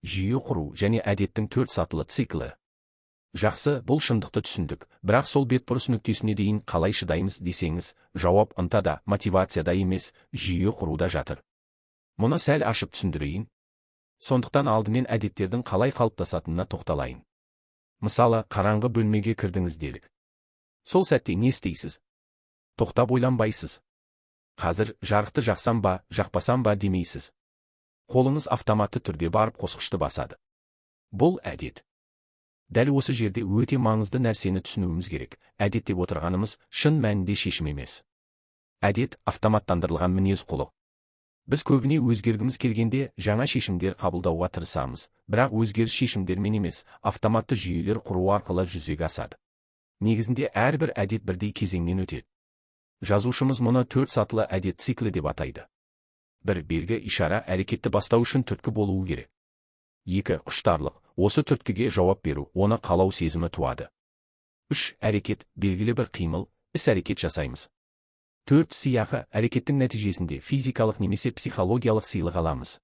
жүйе құру және әдеттің 4 сатылы циклі. Жақсы, бұл шындықты түсіндік, бірақ сол бетбұрыс нүктесіне дейін қалай шыдаймыз десеңіз, жауап ынтада, мотивацияда емес, жүйе құруда жатыр. Мұны сәл ашып түсіндірейін. Сондықтан алдымен әдеттердің қалай қалыптасатынына тоқталайын. Мысалы, қараңғы бөлмеге кірдіңіз делік. Сол сәтте не істейсіз? Тоқтап ойланбайсыз. Қазір жарықты жақсам ба, жақпасам ба демейсіз. Қолыңыз автоматты түрде барып қосқышты басады. Бұл әдет. Дәл осы жерде өте маңызды нәрсені түсінуіміз керек. Әдет деп отырғанымыз шын мәнінде шешім емес. Әдет автоматтандырылған мінез-құлық. Біз көбіне өзгергіміз келгенде жаңа шешімдер қабылдауға тырысамыз, бірақ өзгеріс шешімдермен емес, автоматты жүйелер құру арқылы жүзеге асады. Негізінде әрбір әдет бірдей кезеңнен өтеді. Жазушымыз мұны 4 сатылы әдет циклі деп атайды. 1. Белгі ишара әрекетті бастау үшін түрткі болуы керек. 2. Құштарлық. Осы түрткіге жауап беру, оны қалау сезімі туады. 3. Әрекет. Белгілі бір қимыл, іс-әрекет жасаймыз. 4. Сыйақы. Әрекеттің нәтижесінде физикалық немесе психологиялық сыйлық аламыз.